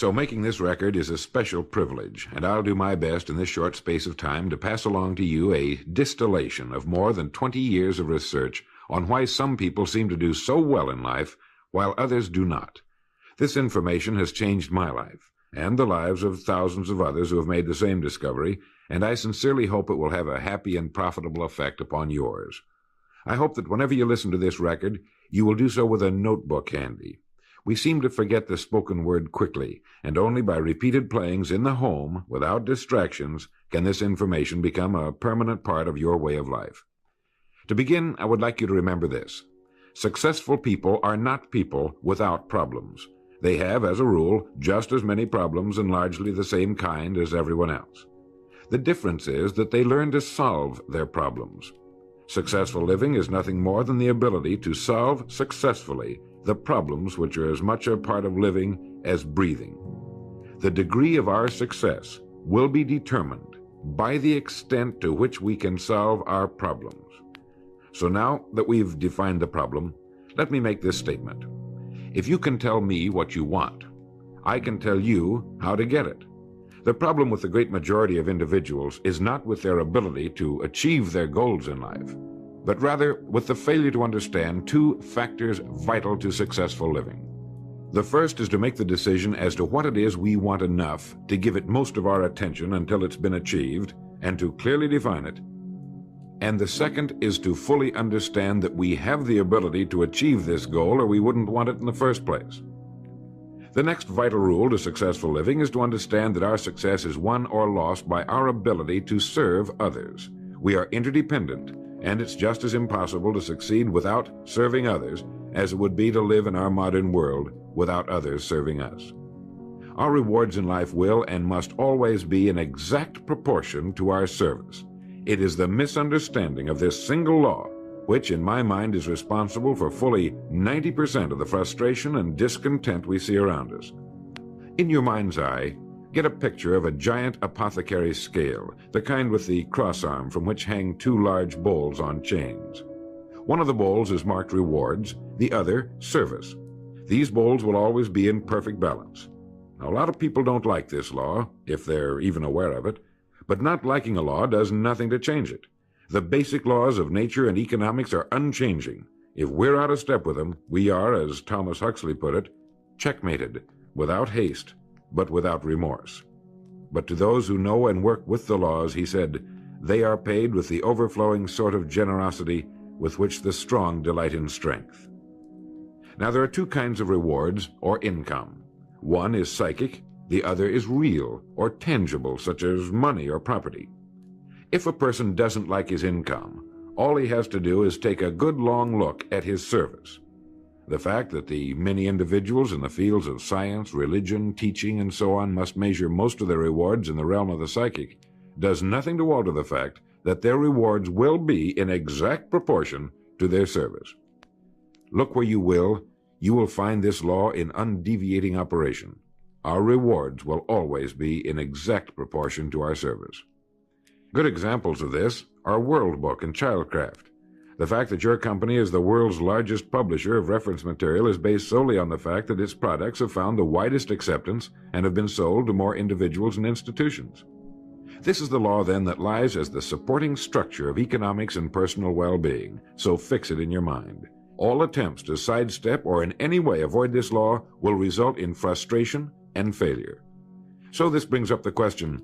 So making this record is a special privilege, and I'll do my best in this short space of time to pass along to you a distillation of more than 20 years of research on why some people seem to do so well in life while others do not. This information has changed my life, and the lives of thousands of others who have made the same discovery, and I sincerely hope it will have a happy and profitable effect upon yours. I hope that whenever you listen to this record, you will do so with a notebook handy. We seem to forget the spoken word quickly, and only by repeated playings in the home, without distractions, can this information become a permanent part of your way of life. To begin, I would like you to remember this. Successful people are not people without problems. They have, as a rule, just as many problems and largely the same kind as everyone else. The difference is that they learn to solve their problems. Successful living is nothing more than the ability to solve successfully the problems which are as much a part of living as breathing. The degree of our success will be determined by the extent to which we can solve our problems. So now that we've defined the problem, let me make this statement. If you can tell me what you want, I can tell you how to get it. The problem with the great majority of individuals is not with their ability to achieve their goals in life, but rather with the failure to understand two factors vital to successful living. The first is to make the decision as to what it is we want enough to give it most of our attention until it's been achieved, and to clearly define it. And the second is to fully understand that we have the ability to achieve this goal, or we wouldn't want it in the first place. The next vital rule to successful living is to understand that our success is won or lost by our ability to serve others. We are interdependent, and it's just as impossible to succeed without serving others as it would be to live in our modern world without others serving us. Our rewards in life will and must always be in exact proportion to our service. It is the misunderstanding of this single law which, in my mind, is responsible for fully 90% of the frustration and discontent we see around us. In your mind's eye, get a picture of a giant apothecary scale, the kind with the cross arm from which hang two large bowls on chains. One of the bowls is marked rewards, the other service. These bowls will always be in perfect balance. Now, a lot of people don't like this law, if they're even aware of it, but not liking a law does nothing to change it. The basic laws of nature and economics are unchanging. If we're out of step with them, we are, as Thomas Huxley put it, checkmated, without haste, but without remorse. But to those who know and work with the laws, he said, they are paid with the overflowing sort of generosity with which the strong delight in strength. Now, there are two kinds of rewards, or income. One is psychic, the other is real, or tangible, such as money or property. If a person doesn't like his income, all he has to do is take a good long look at his service. The fact that the many individuals in the fields of science, religion, teaching, and so on must measure most of their rewards in the realm of the psychic does nothing to alter the fact that their rewards will be in exact proportion to their service. Look where you will find this law in undeviating operation. Our rewards will always be in exact proportion to our service. Good examples of this are World Book and Childcraft. The fact that your company is the world's largest publisher of reference material is based solely on the fact that its products have found the widest acceptance and have been sold to more individuals and institutions. This is the law, then, that lies as the supporting structure of economics and personal well-being, so fix it in your mind. All attempts to sidestep or in any way avoid this law will result in frustration and failure. So this brings up the question,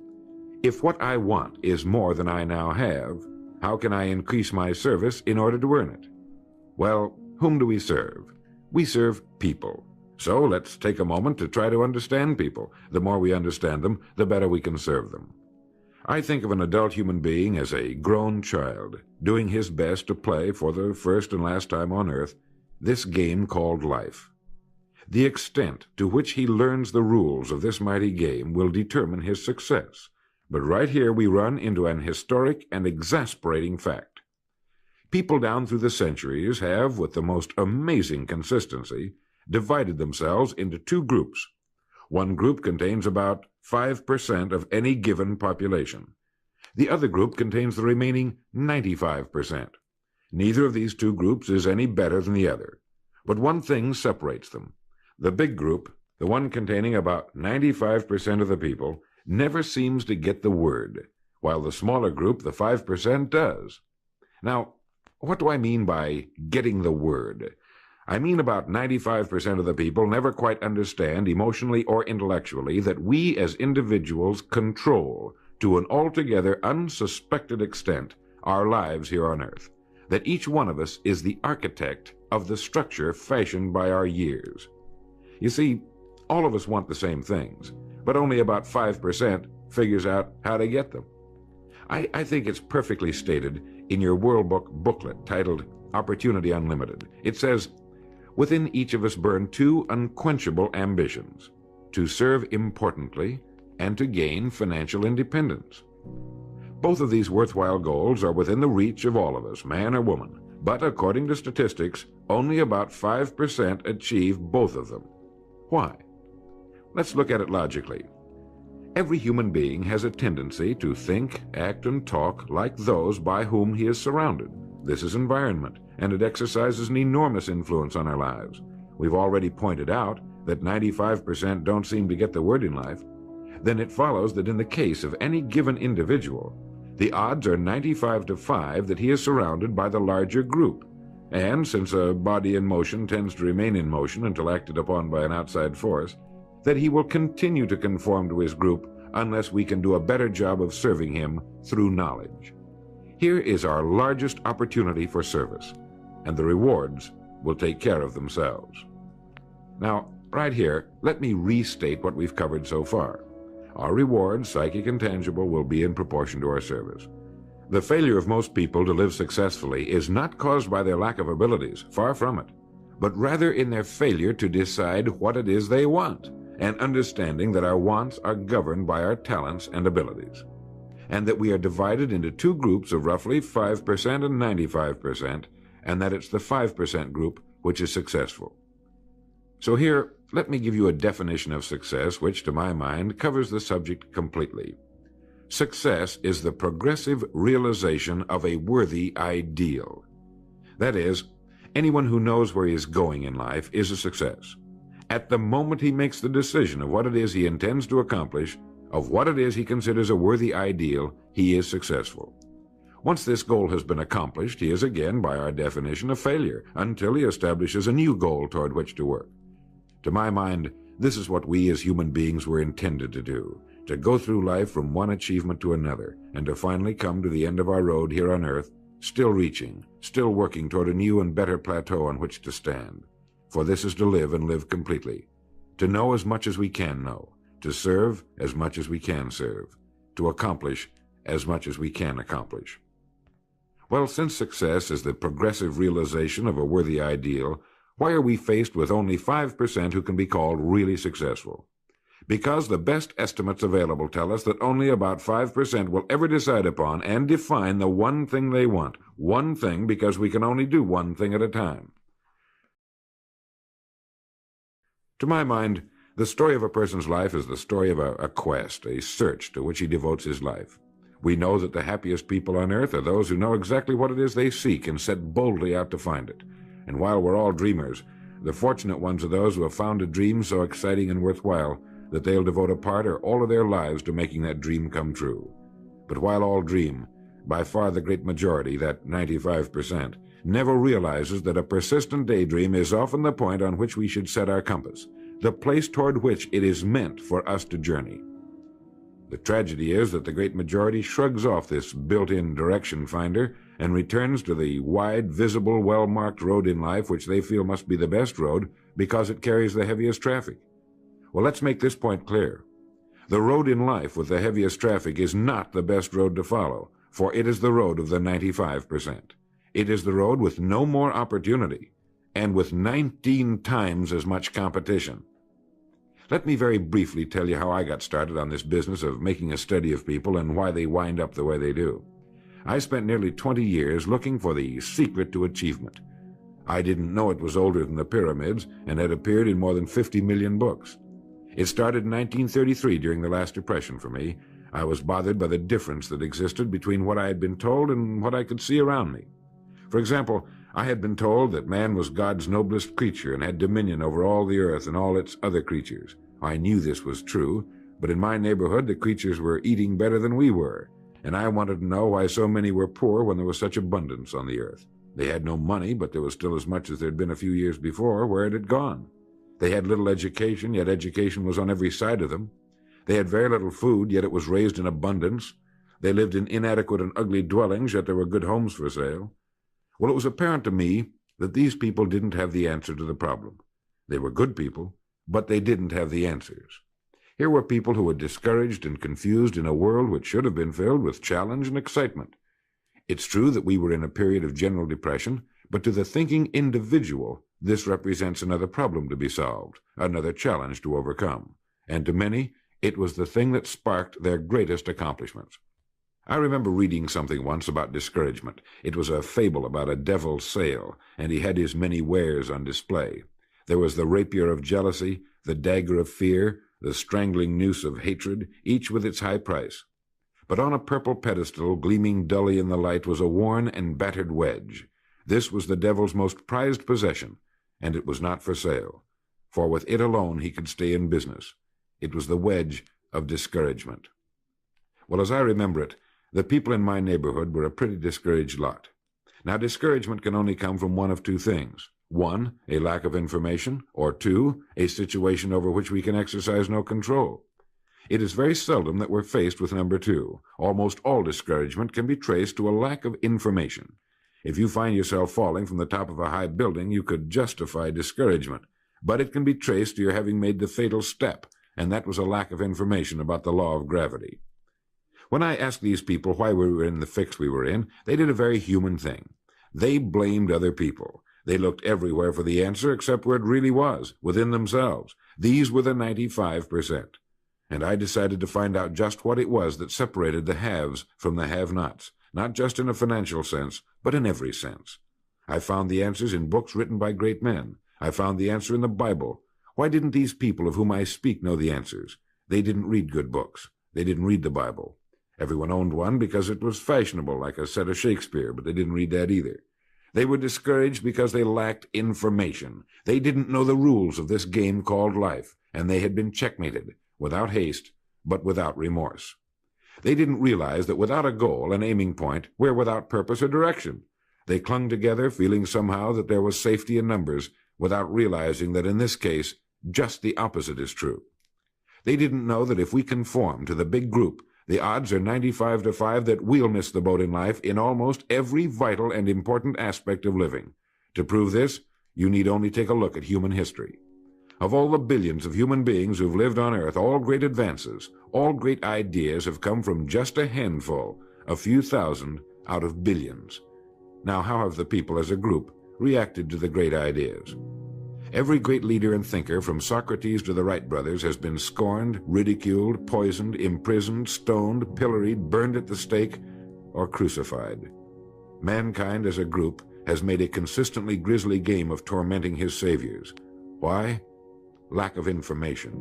if what I want is more than I now have, how can I increase my service in order to earn it? Well, whom do we serve? We serve people. So let's take a moment to try to understand people. The more we understand them, the better we can serve them. I think of an adult human being as a grown child, doing his best to play for the first and last time on earth this game called life. The extent to which he learns the rules of this mighty game will determine his success. But right here we run into an historic and exasperating fact. People down through the centuries have, with the most amazing consistency, divided themselves into two groups. One group contains about 5% of any given population. The other group contains the remaining 95%. Neither of these two groups is any better than the other. But one thing separates them. The big group the one containing about 95% of the people, never seems to get the word, while the smaller group, the 5%, does. Now, what do I mean by getting the word? I mean about 95% of the people never quite understand, emotionally or intellectually, that we as individuals control, to an altogether unsuspected extent, our lives here on earth, that each one of us is the architect of the structure fashioned by our years. You see, all of us want the same things, but only about 5% figures out how to get them. I think it's perfectly stated in your World Book booklet titled Opportunity Unlimited. It says, within each of us burn two unquenchable ambitions, to serve importantly and to gain financial independence. Both of these worthwhile goals are within the reach of all of us, man or woman, but according to statistics, only about 5% achieve both of them. Why? Let's look at it logically. Every human being has a tendency to think, act, and talk like those by whom he is surrounded. This is environment, and it exercises an enormous influence on our lives. We've already pointed out that 95% don't seem to get the word in life. Then it follows that in the case of any given individual, the odds are 95 to 5 that he is surrounded by the larger group. And since a body in motion tends to remain in motion until acted upon by an outside force, that he will continue to conform to his group unless we can do a better job of serving him through knowledge. Here is our largest opportunity for service, and the rewards will take care of themselves. Now, right here, let me restate what we've covered so far. Our rewards, psychic and tangible, will be in proportion to our service. The failure of most people to live successfully is not caused by their lack of abilities, far from it, but rather in their failure to decide what it is they want, and understanding that our wants are governed by our talents and abilities, and that we are divided into two groups of roughly 5% and 95%, and that it's the 5% group which is successful. So here, let me give you a definition of success which, to my mind, covers the subject completely. Success is the progressive realization of a worthy ideal. That is, anyone who knows where he is going in life is a success. At the moment he makes the decision of what it is he intends to accomplish, of what it is he considers a worthy ideal, he is successful. Once this goal has been accomplished, he is again, by our definition, a failure, until he establishes a new goal toward which to work. To my mind, this is what we as human beings were intended to do, to go through life from one achievement to another, and to finally come to the end of our road here on earth, still reaching, still working toward a new and better plateau on which to stand. For this is to live and live completely, to know as much as we can know, to serve as much as we can serve, to accomplish as much as we can accomplish. Well, since success is the progressive realization of a worthy ideal, why are we faced with only 5% who can be called really successful? Because the best estimates available tell us that only about 5% will ever decide upon and define the one thing they want. One thing, because we can only do one thing at a time. To my mind, the story of a person's life is the story of a quest, a search to which he devotes his life. We know that the happiest people on earth are those who know exactly what it is they seek and set boldly out to find it. And while we're all dreamers, the fortunate ones are those who have found a dream so exciting and worthwhile that they'll devote a part or all of their lives to making that dream come true. But while all dream, by far the great majority, that 95%, never realizes that a persistent daydream is often the point on which we should set our compass, the place toward which it is meant for us to journey. The tragedy is that the great majority shrugs off this built-in direction finder and returns to the wide, visible, well-marked road in life which they feel must be the best road because it carries the heaviest traffic. Well, let's make this point clear. The road in life with the heaviest traffic is not the best road to follow, for it is the road of the 95%. It is the road with no more opportunity and with 19 times as much competition. Let me very briefly tell you how I got started on this business of making a study of people and why they wind up the way they do. I spent nearly 20 years looking for the secret to achievement. I didn't know it was older than the pyramids and had appeared in more than 50 million books. It started in 1933 during the last Depression for me. I was bothered by the difference that existed between what I had been told and what I could see around me. For example, I had been told that man was God's noblest creature and had dominion over all the earth and all its other creatures. I knew this was true, but in my neighborhood the creatures were eating better than we were, and I wanted to know why so many were poor when there was such abundance on the earth. They had no money, but there was still as much as there had been a few years before. Where it had gone? They had little education, yet education was on every side of them. They had very little food, yet it was raised in abundance. They lived in inadequate and ugly dwellings, yet there were good homes for sale. Well, it was apparent to me that these people didn't have the answer to the problem. They were good people, but they didn't have the answers. Here were people who were discouraged and confused in a world which should have been filled with challenge and excitement. It's true that we were in a period of general depression, but to the thinking individual, this represents another problem to be solved, another challenge to overcome. And to many, it was the thing that sparked their greatest accomplishments. I remember reading something once about discouragement. It was a fable about a devil's sale, and he had his many wares on display. There was the rapier of jealousy, the dagger of fear, the strangling noose of hatred, each with its high price. But on a purple pedestal, gleaming dully in the light, was a worn and battered wedge. This was the devil's most prized possession, and it was not for sale, for with it alone he could stay in business. It was the wedge of discouragement. Well, as I remember it, the people in my neighborhood were a pretty discouraged lot. Now, discouragement can only come from one of two things. One, a lack of information, or two, a situation over which we can exercise no control. It is very seldom that we're faced with number two. Almost all discouragement can be traced to a lack of information. If you find yourself falling from the top of a high building, you could justify discouragement, but it can be traced to your having made the fatal step, and that was a lack of information about the law of gravity. When I asked these people why we were in the fix we were in, they did a very human thing. They blamed other people. They looked everywhere for the answer except where it really was, within themselves. These were the 95%. And I decided to find out just what it was that separated the haves from the have-nots, not just in a financial sense, but in every sense. I found the answers in books written by great men. I found the answer in the Bible. Why didn't these people of whom I speak know the answers? They didn't read good books. They didn't read the Bible. Everyone owned one because it was fashionable, like a set of Shakespeare, but they didn't read that either. They were discouraged because they lacked information. They didn't know the rules of this game called life, and they had been checkmated, without haste, but without remorse. They didn't realize that without a goal, an aiming point, we're without purpose or direction. They clung together, feeling somehow that there was safety in numbers, without realizing that in this case, just the opposite is true. They didn't know that if we conform to the big group, the odds are 95-5 that we'll miss the boat in life in almost every vital and important aspect of living. To prove this, you need only take a look at human history. Of all the billions of human beings who've lived on Earth, all great advances, all great ideas have come from just a handful, a few thousand out of billions. Now, how have the people as a group reacted to the great ideas? Every great leader and thinker, from Socrates to the Wright brothers, has been scorned, ridiculed, poisoned, imprisoned, stoned, pilloried, burned at the stake, or crucified. Mankind as a group has made a consistently grisly game of tormenting his saviors. Why? Lack of information,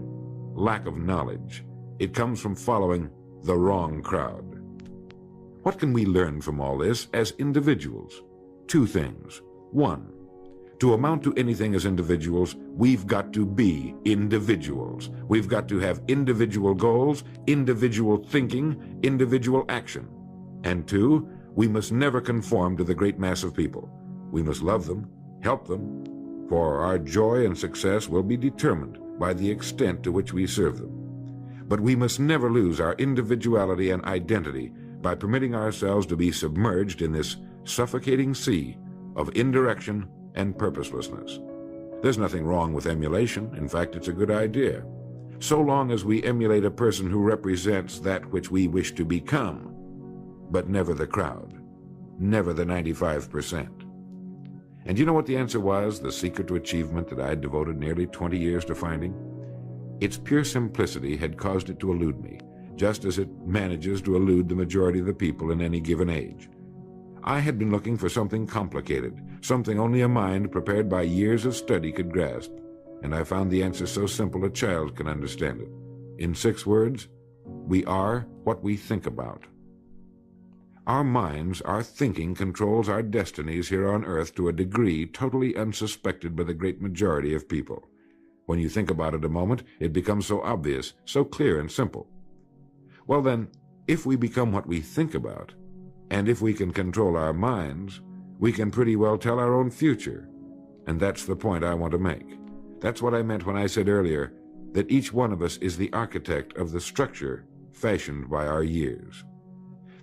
lack of knowledge. It comes from following the wrong crowd. What can we learn from all this as individuals? Two things. One, to amount to anything as individuals, we've got to be individuals. We've got to have individual goals, individual thinking, individual action. And two, we must never conform to the great mass of people. We must love them, help them, for our joy and success will be determined by the extent to which we serve them. But we must never lose our individuality and identity by permitting ourselves to be submerged in this suffocating sea of indirection and purposelessness. There's nothing wrong with emulation. In fact, it's a good idea, so long as we emulate a person who represents that which we wish to become, but never the crowd, never the 95%. And you know what the answer was, the secret to achievement that I had devoted nearly 20 years to finding? Its pure simplicity had caused it to elude me, just as it manages to elude the majority of the people in any given age. I had been looking for something complicated, something only a mind prepared by years of study could grasp, and I found the answer so simple a child can understand it. In 6 words, we are what we think about. Our minds, our thinking controls our destinies here on earth to a degree totally unsuspected by the great majority of people. When you think about it a moment, it becomes so obvious, so clear and simple. Well then, if we become what we think about, and if we can control our minds, we can pretty well tell our own future. And that's the point I want to make. That's what I meant when I said earlier that each one of us is the architect of the structure fashioned by our years.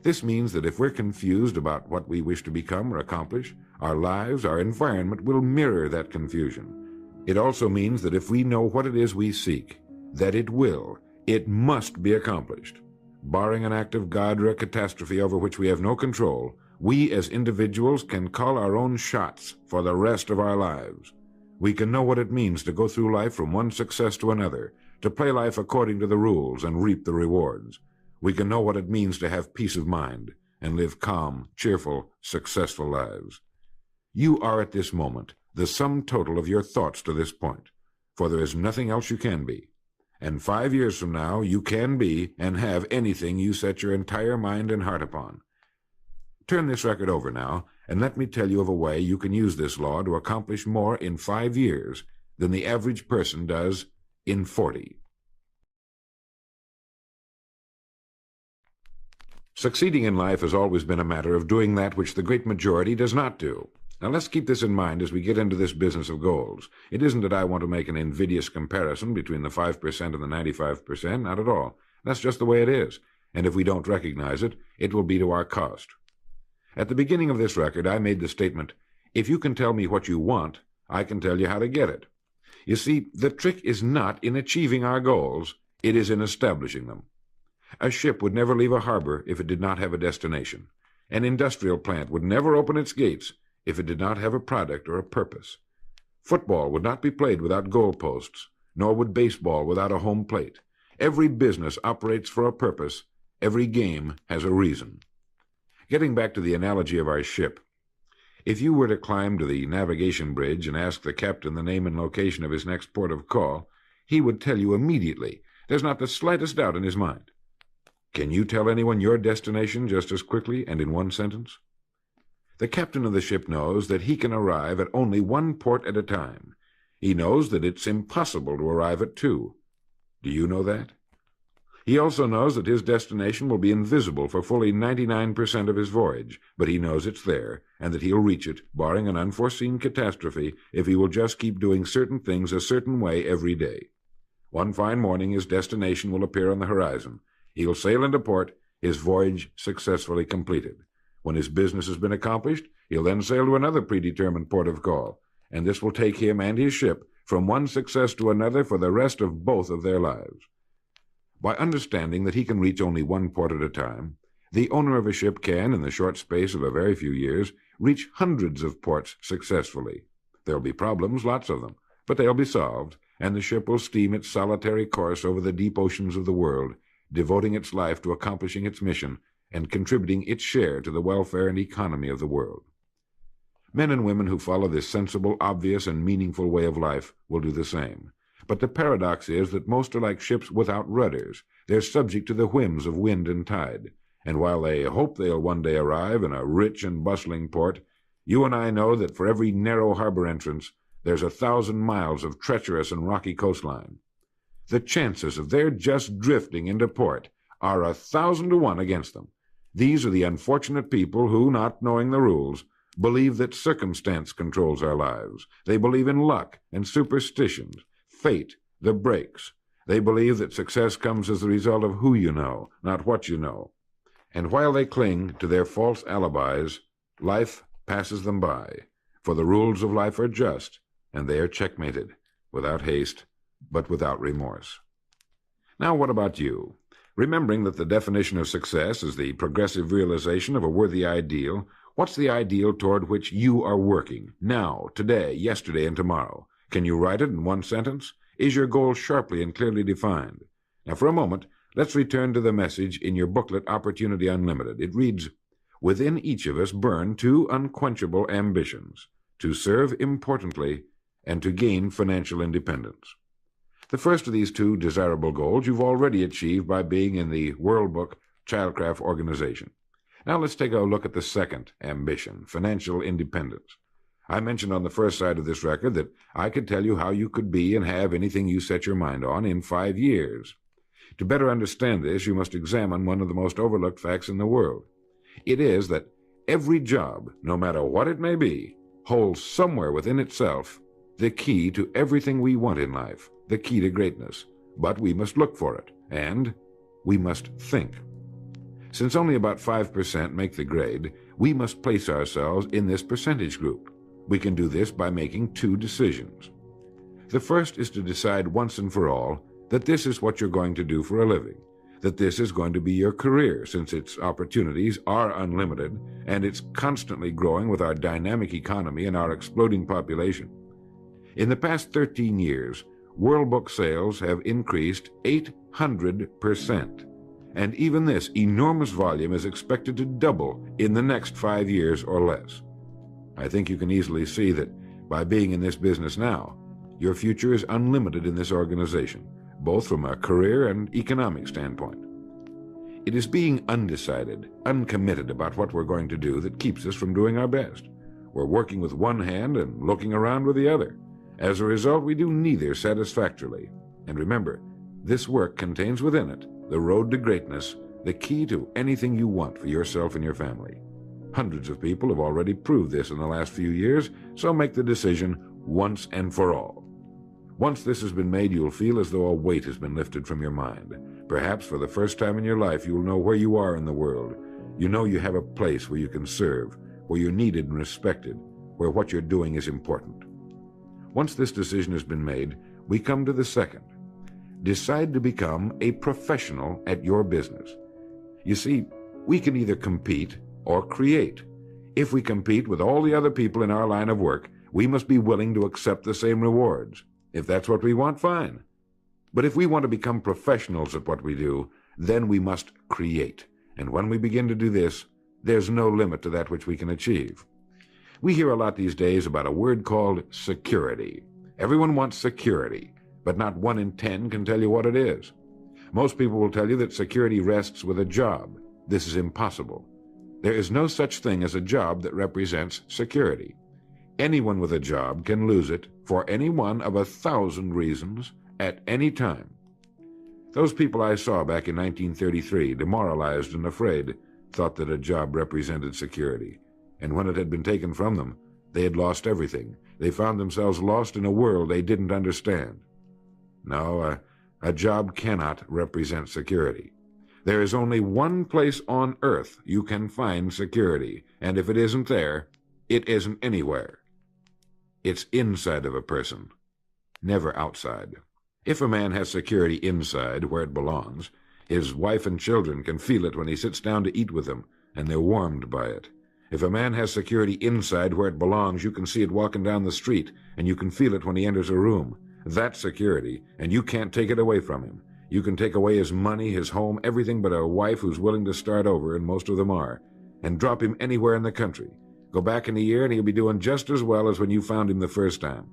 This means that if we're confused about what we wish to become or accomplish, our lives, our environment will mirror that confusion. It also means that if we know what it is we seek, that it must be accomplished. Barring an act of God or a catastrophe over which we have no control, we as individuals can call our own shots for the rest of our lives. We can know what it means to go through life from one success to another, to play life according to the rules and reap the rewards. We can know what it means to have peace of mind and live calm, cheerful, successful lives. You are at this moment the sum total of your thoughts to this point, for there is nothing else you can be. And 5 years from now, you can be and have anything you set your entire mind and heart upon. Turn this record over now, and let me tell you of a way you can use this law to accomplish more in 5 years than the average person does in 40. Succeeding in life has always been a matter of doing that which the great majority does not do. Now let's keep this in mind as we get into this business of goals. It isn't that I want to make an invidious comparison between the 5% and the 95%, not at all. That's just the way it is, and if we don't recognize it, it will be to our cost. At the beginning of this record, I made the statement, if you can tell me what you want, I can tell you how to get it. You see, the trick is not in achieving our goals, it is in establishing them. A ship would never leave a harbor if it did not have a destination. An industrial plant would never open its gates if it did not have a product or a purpose. Football would not be played without goalposts, nor would baseball without a home plate. Every business operates for a purpose. Every game has a reason. Getting back to the analogy of our ship, if you were to climb to the navigation bridge and ask the captain the name and location of his next port of call, he would tell you immediately. There's not the slightest doubt in his mind. Can you tell anyone your destination just as quickly and in one sentence? The captain of the ship knows that he can arrive at only one port at a time. He knows that it's impossible to arrive at two. Do you know that? He also knows that his destination will be invisible for fully 99% of his voyage, but he knows it's there, and that he'll reach it, barring an unforeseen catastrophe, if he will just keep doing certain things a certain way every day. One fine morning his destination will appear on the horizon. He'll sail into port, his voyage successfully completed. When his business has been accomplished, he'll then sail to another predetermined port of call, and this will take him and his ship from one success to another for the rest of both of their lives. By understanding that he can reach only one port at a time, the owner of a ship can, in the short space of a very few years, reach hundreds of ports successfully. There'll be problems, lots of them, but they'll be solved, and the ship will steam its solitary course over the deep oceans of the world, devoting its life to accomplishing its mission and contributing its share to the welfare and economy of the world. Men and women who follow this sensible, obvious, and meaningful way of life will do the same. But the paradox is that most are like ships without rudders. They're subject to the whims of wind and tide. And while they hope they'll one day arrive in a rich and bustling port, you and I know that for every narrow harbor entrance, there's 1,000 miles of treacherous and rocky coastline. The chances of their just drifting into port are 1,000 to 1 against them. These are the unfortunate people who, not knowing the rules, believe that circumstance controls our lives. They believe in luck and superstitions, fate, the breaks. They believe that success comes as the result of who you know, not what you know. And while they cling to their false alibis, life passes them by, for the rules of life are just, and they are checkmated, without haste, but without remorse. Now what about you? Remembering that the definition of success is the progressive realization of a worthy ideal, what's the ideal toward which you are working, now, today, yesterday, and tomorrow? Can you write it in one sentence? Is your goal sharply and clearly defined? Now, for a moment, let's return to the message in your booklet, Opportunity Unlimited. It reads, "Within each of us burn two unquenchable ambitions, to serve importantly and to gain financial independence." The first of these two desirable goals you've already achieved by being in the World Book Childcraft organization. Now let's take a look at the second ambition, financial independence. I mentioned on the first side of this record that I could tell you how you could be and have anything you set your mind on in 5 years. To better understand this, you must examine one of the most overlooked facts in the world. It is that every job, no matter what it may be, holds somewhere within itself the key to everything we want in life, the key to greatness. But we must look for it, and we must think. Since only about 5% make the grade, we must place ourselves in this percentage group. We can do this by making 2 decisions. The first is to decide once and for all that this is what you're going to do for a living, that this is going to be your career, since its opportunities are unlimited and it's constantly growing with our dynamic economy and our exploding population. In the past 13 years, World Book sales have increased 800%, and even this enormous volume is expected to double in the next 5 years or less. I think you can easily see that by being in this business now, your future is unlimited in this organization, both from a career and economic standpoint. It is being undecided, uncommitted about what we're going to do that keeps us from doing our best. We're working with one hand and looking around with the other. As a result, we do neither satisfactorily. And remember, this work contains within it the road to greatness, the key to anything you want for yourself and your family. Hundreds of people have already proved this in the last few years, so make the decision once and for all. Once this has been made, you'll feel as though a weight has been lifted from your mind. Perhaps for the first time in your life, you'll know where you are in the world. You know you have a place where you can serve, where you're needed and respected, where what you're doing is important. Once this decision has been made, we come to the second. Decide to become a professional at your business. You see, we can either compete or create. If we compete with all the other people in our line of work, we must be willing to accept the same rewards. If that's what we want, fine. But if we want to become professionals at what we do, then we must create. And when we begin to do this, there's no limit to that which we can achieve. We hear a lot these days about a word called security. Everyone wants security, but not 1 in 10 can tell you what it is. Most people will tell you that security rests with a job. This is impossible. There is no such thing as a job that represents security. Anyone with a job can lose it for any one of 1,000 reasons at any time. Those people I saw back in 1933, demoralized and afraid, thought that a job represented security. And when it had been taken from them, they had lost everything. They found themselves lost in a world they didn't understand. No, a job cannot represent security. There is only one place on earth you can find security, and if it isn't there, it isn't anywhere. It's inside of a person, never outside. If a man has security inside, where it belongs, his wife and children can feel it when he sits down to eat with them, and they're warmed by it. If a man has security inside where it belongs, you can see it walking down the street, and you can feel it when he enters a room. That's security, and you can't take it away from him. You can take away his money, his home, everything but a wife who's willing to start over, and most of them are, and drop him anywhere in the country. Go back in a year, and he'll be doing just as well as when you found him the first time.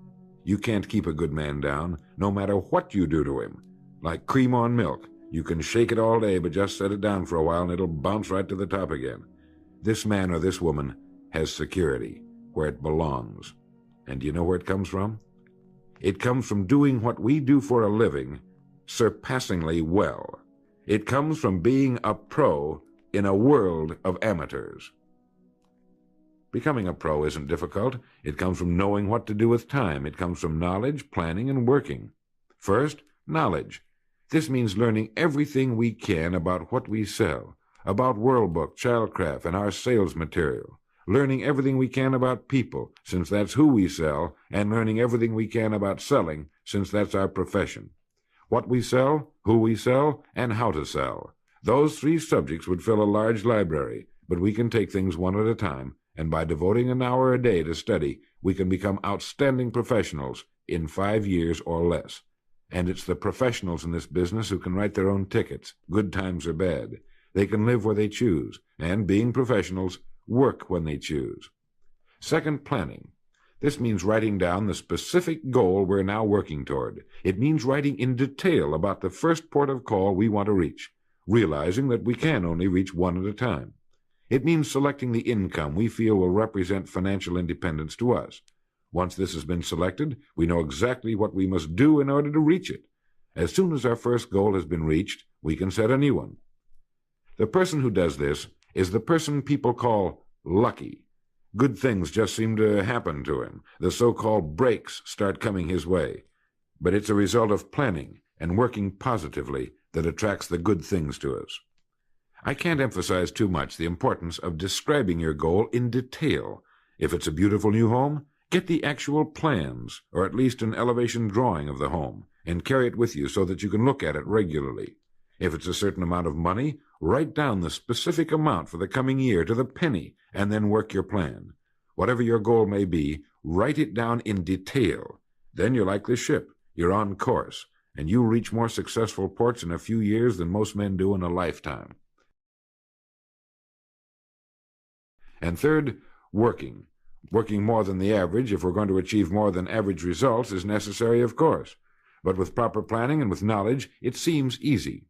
You can't keep a good man down, no matter what you do to him. Like cream on milk. You can shake it all day, but just set it down for a while, and it'll bounce right to the top again. This man or this woman has security, where it belongs. And do you know where it comes from? It comes from doing what we do for a living surpassingly well. It comes from being a pro in a world of amateurs. Becoming a pro isn't difficult. It comes from knowing what to do with time. It comes from knowledge, planning, and working. First, knowledge. This means learning everything we can about what we sell, about World Book, Childcraft, and our sales material. Learning everything we can about people, since that's who we sell, and learning everything we can about selling, since that's our profession. What we sell, who we sell, and how to sell. Those 3 subjects would fill a large library, but we can take things one at a time, and by devoting an hour a day to study, we can become outstanding professionals in 5 years or less. And it's the professionals in this business who can write their own tickets, good times or bad. They can live where they choose, and, being professionals, work when they choose. Second, planning. This means writing down the specific goal we're now working toward. It means writing in detail about the first port of call we want to reach, realizing that we can only reach one at a time. It means selecting the income we feel will represent financial independence to us. Once this has been selected, we know exactly what we must do in order to reach it. As soon as our first goal has been reached, we can set a new one. The person who does this is the person people call lucky. Good things just seem to happen to him. The so-called breaks start coming his way. But it's a result of planning and working positively that attracts the good things to us. I can't emphasize too much the importance of describing your goal in detail. If it's a beautiful new home, get the actual plans, or at least an elevation drawing of the home, and carry it with you so that you can look at it regularly. If it's a certain amount of money, write down the specific amount for the coming year to the penny, and then work your plan. Whatever your goal may be, write it down in detail. Then you're like the ship. You're on course, and you'll reach more successful ports in a few years than most men do in a lifetime. And third, working. Working more than the average, if we're going to achieve more than average results, is necessary, of course. But with proper planning and with knowledge, it seems easy.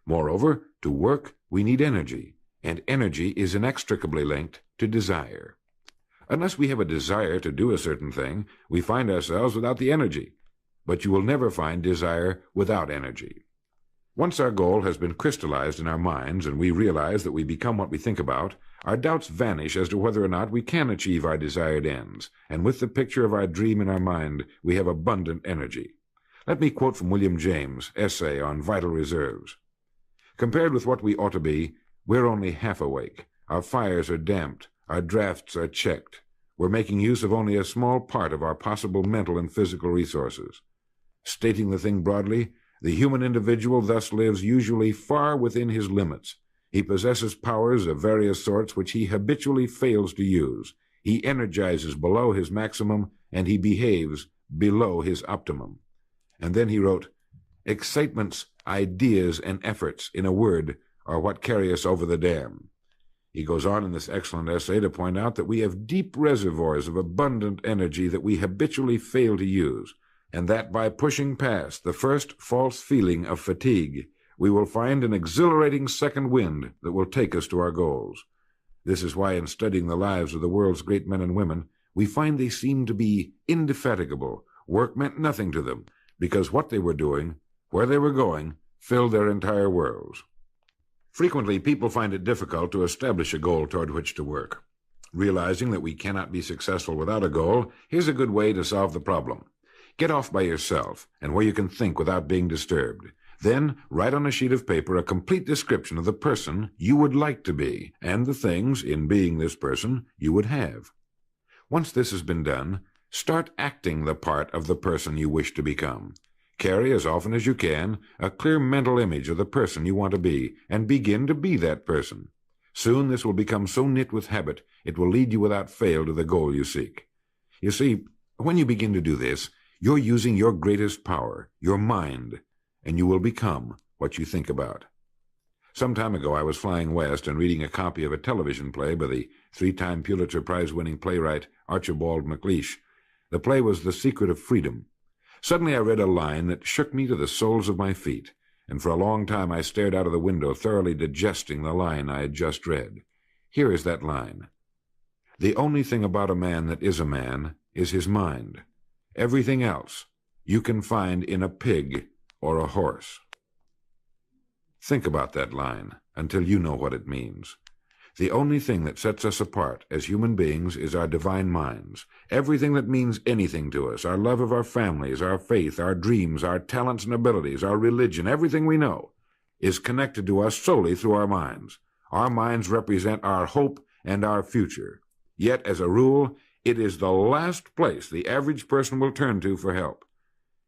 Moreover, to work, we need energy, and energy is inextricably linked to desire. Unless we have a desire to do a certain thing, we find ourselves without the energy. But you will never find desire without energy. Once our goal has been crystallized in our minds and we realize that we become what we think about, our doubts vanish as to whether or not we can achieve our desired ends, and with the picture of our dream in our mind, we have abundant energy. Let me quote from William James' essay on vital reserves. Compared with what we ought to be, we're only half awake. Our fires are damped. Our drafts are checked. We're making use of only a small part of our possible mental and physical resources. Stating the thing broadly, the human individual thus lives usually far within his limits. He possesses powers of various sorts which he habitually fails to use. He energizes below his maximum, and he behaves below his optimum. And then he wrote, "Excitements, ideas, and efforts, in a word, are what carry us over the dam." He goes on in this excellent essay to point out that we have deep reservoirs of abundant energy that we habitually fail to use, and that by pushing past the first false feeling of fatigue, we will find an exhilarating second wind that will take us to our goals. This is why in studying the lives of the world's great men and women, we find they seem to be indefatigable. Work meant nothing to them, because what they were doing, where they were going, filled their entire worlds. Frequently, people find it difficult to establish a goal toward which to work. Realizing that we cannot be successful without a goal, here's a good way to solve the problem. Get off by yourself, and where you can think without being disturbed. Then write on a sheet of paper a complete description of the person you would like to be, and the things, in being this person, you would have. Once this has been done, start acting the part of the person you wish to become. Carry, as often as you can, a clear mental image of the person you want to be, and begin to be that person. Soon this will become so knit with habit, it will lead you without fail to the goal you seek. You see, when you begin to do this, you're using your greatest power, your mind, and you will become what you think about. Some time ago, I was flying west and reading a copy of a television play by the 3-time Pulitzer Prize-winning playwright Archibald MacLeish. The play was The Secret of Freedom. Suddenly I read a line that shook me to the soles of my feet, and for a long time I stared out of the window, thoroughly digesting the line I had just read. Here is that line. "The only thing about a man that is a man is his mind. Everything else you can find in a pig or a horse." Think about that line until you know what it means. The only thing that sets us apart as human beings is our divine minds. Everything that means anything to us, our love of our families, our faith, our dreams, our talents and abilities, our religion, everything we know, is connected to us solely through our minds. Our minds represent our hope and our future. Yet, as a rule, it is the last place the average person will turn to for help.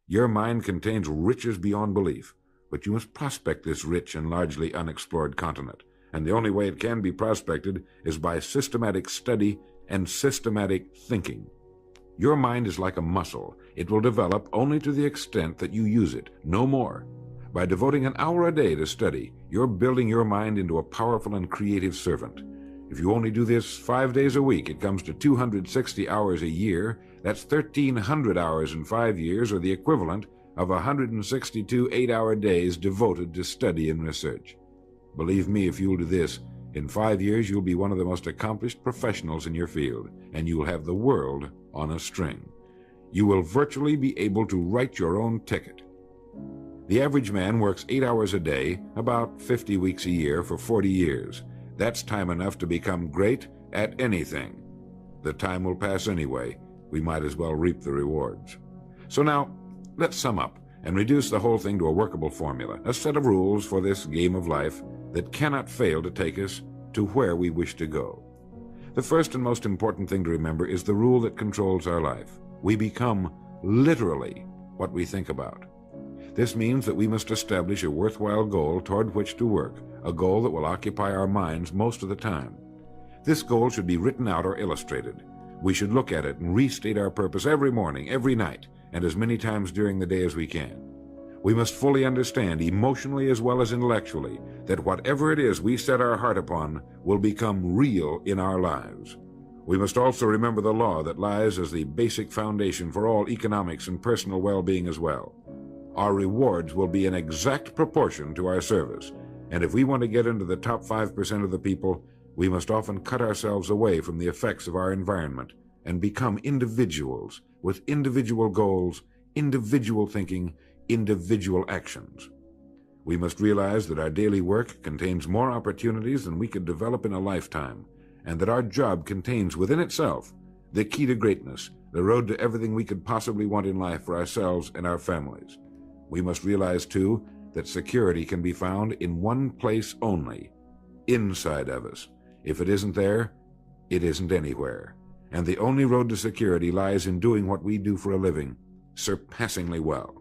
Your mind contains riches beyond belief, but you must prospect this rich and largely unexplored continent, and the only way it can be prospected is by systematic study and systematic thinking. Your mind is like a muscle. It will develop only to the extent that you use it, no more. By devoting an hour a day to study, you're building your mind into a powerful and creative servant. If you only do this 5 days a week, it comes to 260 hours a year. That's 1,300 hours in 5 years, or the equivalent of 162 8-hour days devoted to study and research. Believe me, if you'll do this, In 5 years, you'll be one of the most accomplished professionals in your field, and you'll have the world on a string. You will virtually be able to write your own ticket. The average man works 8 hours a day, about 50 weeks a year, for 40 years. That's time enough to become great at anything. The time will pass anyway. We might as well reap the rewards. So now, let's sum up and reduce the whole thing to a workable formula, a set of rules for this game of life that cannot fail to take us to where we wish to go. The first and most important thing to remember is the rule that controls our life. We become literally what we think about. This means that we must establish a worthwhile goal toward which to work, a goal that will occupy our minds most of the time. This goal should be written out or illustrated. We should look at it and restate our purpose every morning, every night, and as many times during the day as we can. We must fully understand, emotionally as well as intellectually, that whatever it is we set our heart upon will become real in our lives. We must also remember the law that lies as the basic foundation for all economics and personal well-being as well. Our rewards will be in exact proportion to our service, and if we want to get into the top 5% of the people, we must often cut ourselves away from the effects of our environment and become individuals with individual goals, individual thinking, individual actions. We must realize that our daily work contains more opportunities than we could develop in a lifetime, and that our job contains within itself the key to greatness, the road to everything we could possibly want in life for ourselves and our families. We must realize, too, that security can be found in one place only, inside of us. If it isn't there, it isn't anywhere. And the only road to security lies in doing what we do for a living surpassingly well.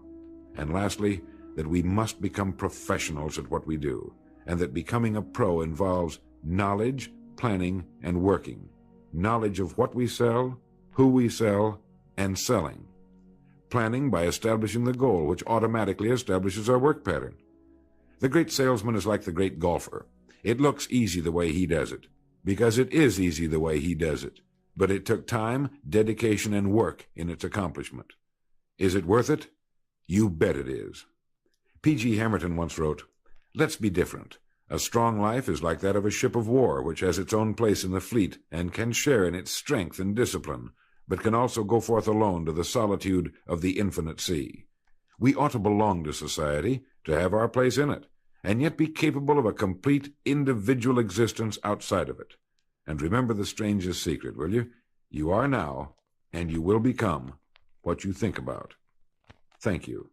And lastly, that we must become professionals at what we do, and that becoming a pro involves knowledge, planning, and working. Knowledge of what we sell, who we sell, and selling. Planning by establishing the goal, which automatically establishes our work pattern. The great salesman is like the great golfer. It looks easy the way he does it, because it is easy the way he does it. But it took time, dedication, and work in its accomplishment. Is it worth it? You bet it is. P.G. Hamilton once wrote, "Let's be different. A strong life is like that of a ship of war, which has its own place in the fleet and can share in its strength and discipline, but can also go forth alone to the solitude of the infinite sea. We ought to belong to society, to have our place in it, and yet be capable of a complete individual existence outside of it. And remember the strangest secret, will you? You are now, and you will become, what you think about." Thank you.